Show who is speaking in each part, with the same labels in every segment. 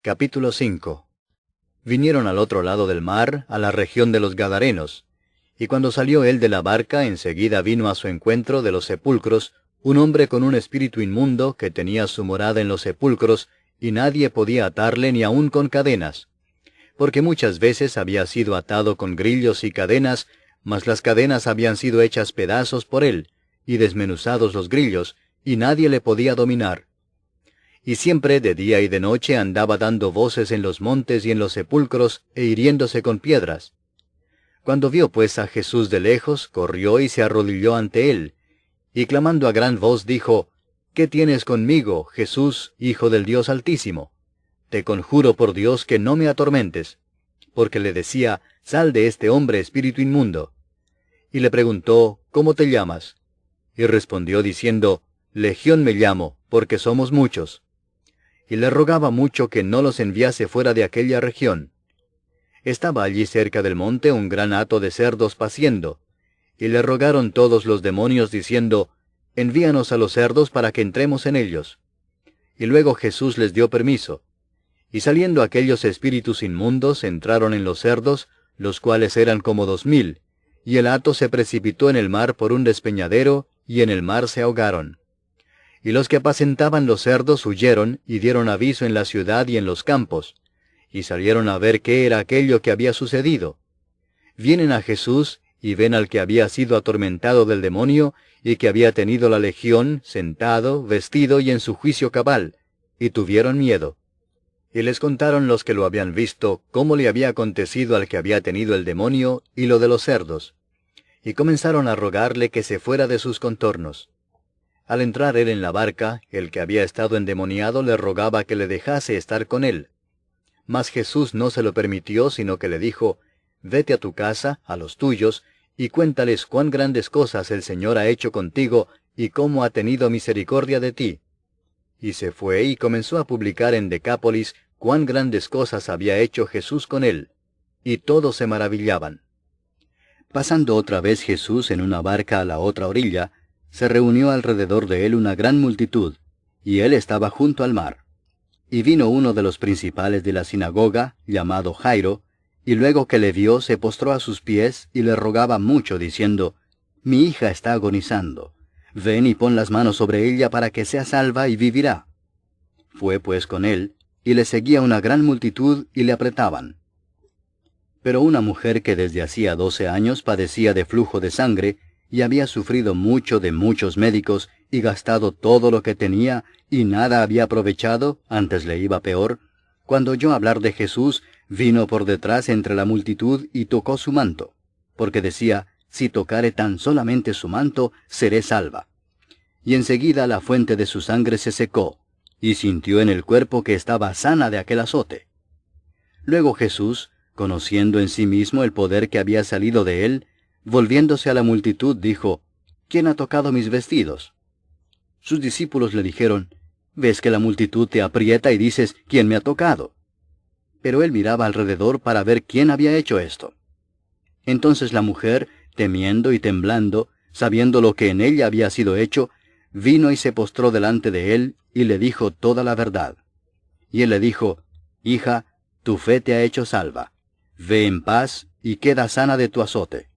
Speaker 1: Capítulo 5. Vinieron al otro lado del mar, a la región de los Gadarenos, y cuando salió él de la barca, enseguida vino a su encuentro de los sepulcros un hombre con un espíritu inmundo que tenía su morada en los sepulcros, y nadie podía atarle ni aun con cadenas, porque muchas veces había sido atado con grillos y cadenas, mas las cadenas habían sido hechas pedazos por él, y desmenuzados los grillos, y nadie le podía dominar. Y siempre de día y de noche andaba dando voces en los montes y en los sepulcros, e hiriéndose con piedras. Cuando vio pues a Jesús de lejos, corrió y se arrodilló ante él, y clamando a gran voz dijo: ¿Qué tienes conmigo, Jesús, Hijo del Dios Altísimo? Te conjuro por Dios que no me atormentes. Porque le decía: Sal de este hombre, espíritu inmundo. Y le preguntó: ¿Cómo te llamas? Y respondió diciendo: Legión me llamo, porque somos muchos. Y le rogaba mucho que no los enviase fuera de aquella región. Estaba allí cerca del monte un gran hato de cerdos paciendo, y le rogaron todos los demonios diciendo: Envíanos a los cerdos para que entremos en ellos. Y luego Jesús les dio permiso. Y saliendo aquellos espíritus inmundos entraron en los cerdos, los cuales eran como 2000, y el hato se precipitó en el mar por un despeñadero, y en el mar se ahogaron. Y los que apacentaban los cerdos huyeron, y dieron aviso en la ciudad y en los campos, y salieron a ver qué era aquello que había sucedido. Vienen a Jesús, y ven al que había sido atormentado del demonio, y que había tenido la legión, sentado, vestido y en su juicio cabal, y tuvieron miedo. Y les contaron los que lo habían visto, cómo le había acontecido al que había tenido el demonio, y lo de los cerdos. Y comenzaron a rogarle que se fuera de sus contornos. Al entrar él en la barca, el que había estado endemoniado le rogaba que le dejase estar con él. Mas Jesús no se lo permitió, sino que le dijo: Vete a tu casa, a los tuyos, y cuéntales cuán grandes cosas el Señor ha hecho contigo, y cómo ha tenido misericordia de ti. Y se fue y comenzó a publicar en Decápolis cuán grandes cosas había hecho Jesús con él, y todos se maravillaban. Pasando otra vez Jesús en una barca a la otra orilla, se reunió alrededor de él una gran multitud, y él estaba junto al mar. Y vino uno de los principales de la sinagoga, llamado Jairo, y luego que le vio se postró a sus pies y le rogaba mucho, diciendo: Mi hija está agonizando. Ven y pon las manos sobre ella para que sea salva y vivirá. Fue pues con él, y le seguía una gran multitud y le apretaban. Pero una mujer que desde hacía 12 años padecía de flujo de sangre, y había sufrido mucho de muchos médicos, y gastado todo lo que tenía, y nada había aprovechado, antes le iba peor, cuando oyó hablar de Jesús, vino por detrás entre la multitud y tocó su manto, porque decía: Si tocare tan solamente su manto, seré salva. Y enseguida la fuente de su sangre se secó, y sintió en el cuerpo que estaba sana de aquel azote. Luego Jesús, conociendo en sí mismo el poder que había salido de él, volviéndose a la multitud, dijo: ¿Quién ha tocado mis vestidos? Sus discípulos le dijeron: ¿Ves que la multitud te aprieta y dices: ¿Quién me ha tocado? Pero él miraba alrededor para ver quién había hecho esto. Entonces la mujer, temiendo y temblando, sabiendo lo que en ella había sido hecho, vino y se postró delante de él, y le dijo toda la verdad. Y él le dijo: Hija, tu fe te ha hecho salva. Ve en paz, y queda sana de tu azote.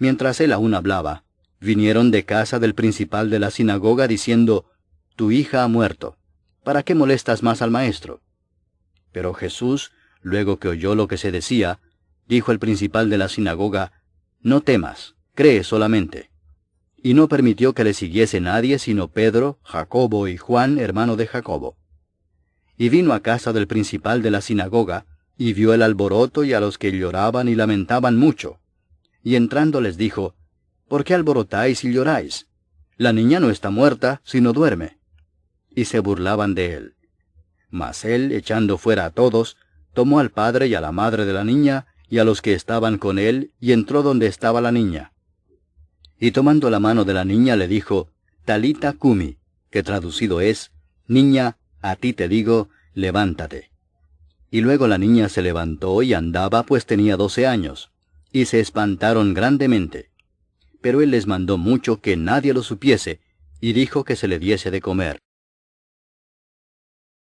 Speaker 1: Mientras él aún hablaba, vinieron de casa del principal de la sinagoga diciendo: Tu hija ha muerto. ¿Para qué molestas más al maestro? Pero Jesús, luego que oyó lo que se decía, dijo al principal de la sinagoga: No temas, cree solamente. Y no permitió que le siguiese nadie sino Pedro, Jacobo y Juan, hermano de Jacobo. Y vino a casa del principal de la sinagoga, y vio el alboroto y a los que lloraban y lamentaban mucho. Y entrando les dijo: ¿Por qué alborotáis y lloráis? La niña no está muerta, sino duerme. Y se burlaban de él. Mas él, echando fuera a todos, tomó al padre y a la madre de la niña, y a los que estaban con él, y entró donde estaba la niña. Y tomando la mano de la niña le dijo: Talita cumi, que traducido es: Niña, a ti te digo, levántate. Y luego la niña se levantó y andaba, pues tenía 12 años, y se espantaron grandemente. Pero él les mandó mucho que nadie lo supiese, y dijo que se le diese de comer.